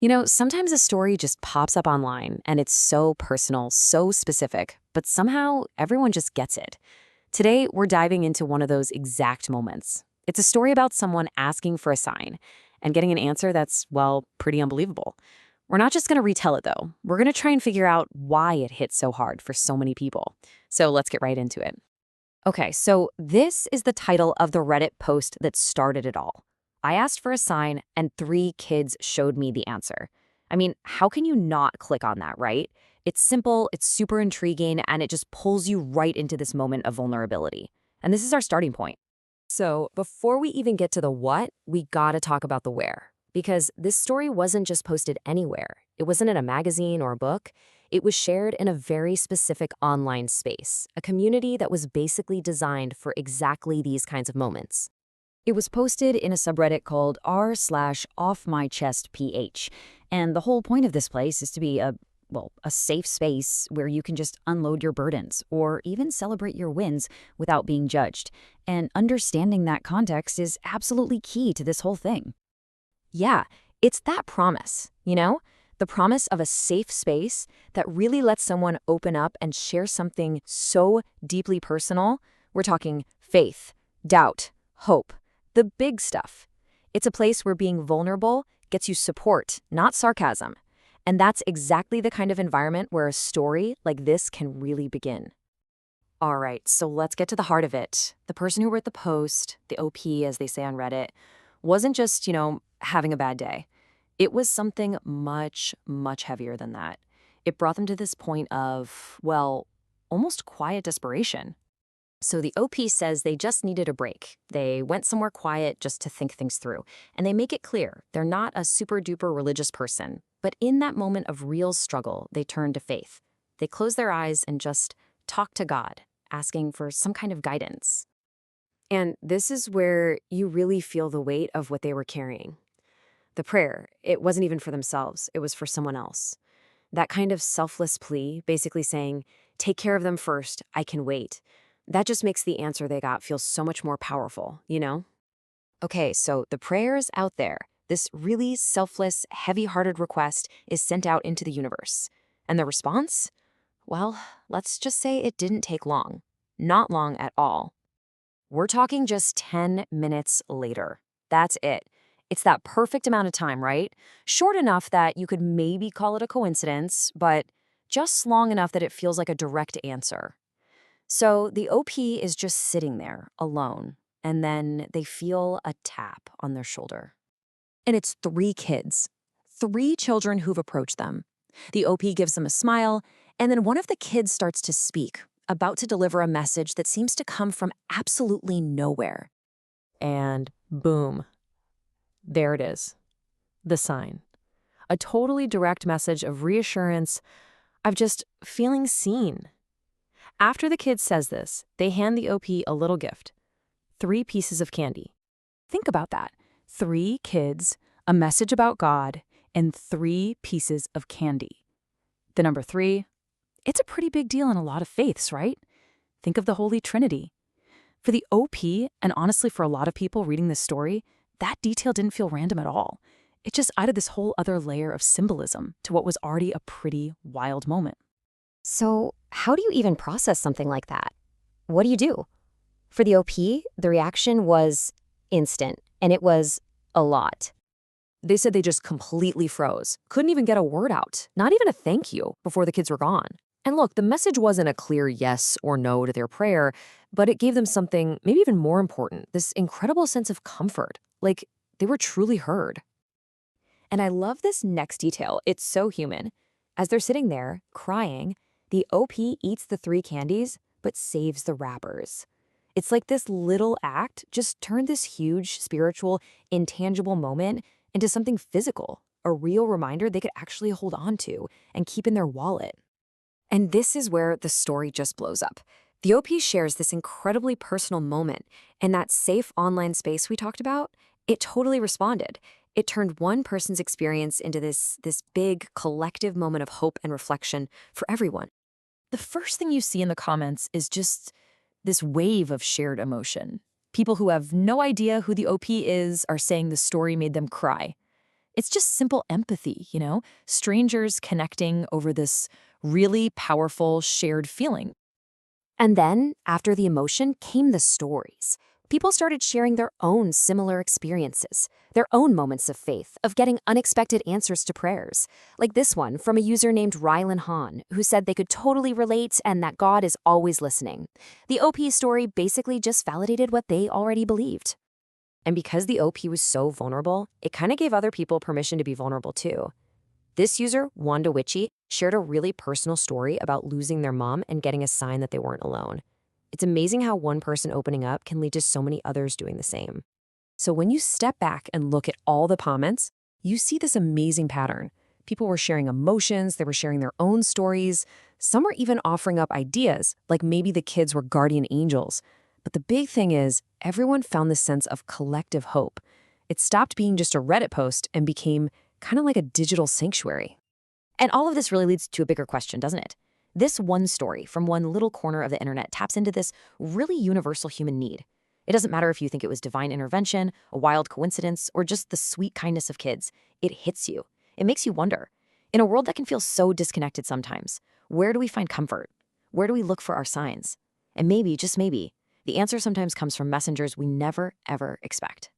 Sometimes a story just pops up online and it's so personal, so specific, but somehow everyone just gets it. Today, we're diving into one of those exact moments. It's a story about someone asking for a sign and getting an answer that's, well, pretty unbelievable. We're not just going to retell it, though. We're going to try and figure out why it hit so hard for so many people. So let's get right into it. Okay, so this is the title of the Reddit post that started it all. I asked for a sign, and 3 kids showed me the answer. I mean, how can you not click on that, right? It's simple, it's super intriguing, and it just pulls you right into this moment of vulnerability. And this is our starting point. So, before we even get to the what, we gotta talk about the where. Because this story wasn't just posted anywhere. It wasn't in a magazine or a book. It was shared in a very specific online space, a community that was basically designed for exactly these kinds of moments. It was posted in a subreddit called r/offmychestph, and the whole point of this place is to be a safe space where you can just unload your burdens or even celebrate your wins without being judged. And understanding that context is absolutely key to this whole thing. Yeah, it's that promise, the promise of a safe space that really lets someone open up and share something so deeply personal. We're talking faith, doubt, hope, the big stuff. It's a place where being vulnerable gets you support, not sarcasm. And that's exactly the kind of environment where a story like this can really begin. All right, so let's get to the heart of it. The person who wrote the post, the OP as they say on Reddit, wasn't just, having a bad day. It was something much, much heavier than that. It brought them to this point of, well, almost quiet desperation. So the OP says they just needed a break. They went somewhere quiet just to think things through. And they make it clear they're not a super duper religious person. But in that moment of real struggle, they turn to faith. They close their eyes and just talk to God, asking for some kind of guidance. And this is where you really feel the weight of what they were carrying. The prayer, it wasn't even for themselves, it was for someone else. That kind of selfless plea, basically saying, take care of them first, I can wait. That just makes the answer they got feel so much more powerful. Okay, so the prayer's out there. This really selfless, heavy-hearted request is sent out into the universe. And the response? Well, let's just say it didn't take long. Not long at all. We're talking just 10 minutes later. That's it. It's that perfect amount of time, right? Short enough that you could maybe call it a coincidence, but just long enough that it feels like a direct answer. So the OP is just sitting there, alone, and then they feel a tap on their shoulder. And it's 3 kids, 3 children who've approached them. The OP gives them a smile, and then one of the kids starts to speak, about to deliver a message that seems to come from absolutely nowhere. And boom, there it is, the sign. A totally direct message of reassurance, of just feeling seen. After the kid says this, they hand the OP a little gift, 3 pieces of candy. Think about that. 3 kids, a message about God, and 3 pieces of candy. The number 3, it's a pretty big deal in a lot of faiths, right? Think of the Holy Trinity. For the OP, and honestly for a lot of people reading this story, that detail didn't feel random at all. It just added this whole other layer of symbolism to what was already a pretty wild moment. So, how do you even process something like that? What do you do? For the OP, the reaction was instant, and it was a lot. They said they just completely froze, couldn't even get a word out, not even a thank you, before the kids were gone. And look, the message wasn't a clear yes or no to their prayer, but it gave them something maybe even more important, this incredible sense of comfort, like they were truly heard. And I love this next detail. It's so human. As they're sitting there, crying, the OP eats the 3 candies, but saves the wrappers. It's like this little act just turned this huge, spiritual, intangible moment into something physical, a real reminder they could actually hold on to and keep in their wallet. And this is where the story just blows up. The OP shares this incredibly personal moment, and that safe online space we talked about, it totally responded. It turned one person's experience into this big collective moment of hope and reflection for everyone. The first thing you see in the comments is just this wave of shared emotion. People who have no idea who the OP is are saying the story made them cry. It's just simple empathy, strangers connecting over this really powerful shared feeling. And then, after the emotion, came the stories. People started sharing their own similar experiences, their own moments of faith, of getting unexpected answers to prayers. Like this one from a user named Rylan Hahn, who said they could totally relate and that God is always listening. The OP story basically just validated what they already believed. And because the OP was so vulnerable, it kind of gave other people permission to be vulnerable too. This user, Wanda Witchy, shared a really personal story about losing their mom and getting a sign that they weren't alone. It's amazing how one person opening up can lead to so many others doing the same. So when you step back and look at all the comments, you see this amazing pattern. People were sharing emotions, they were sharing their own stories. Some were even offering up ideas, like maybe the kids were guardian angels. But the big thing is, everyone found this sense of collective hope. It stopped being just a Reddit post and became kind of like a digital sanctuary. And all of this really leads to a bigger question, doesn't it? This one story from one little corner of the internet taps into this really universal human need. It doesn't matter if you think it was divine intervention, a wild coincidence, or just the sweet kindness of kids. It hits you. It makes you wonder. In a world that can feel so disconnected sometimes, where do we find comfort? Where do we look for our signs? And maybe, just maybe, the answer sometimes comes from messengers we never, ever expect.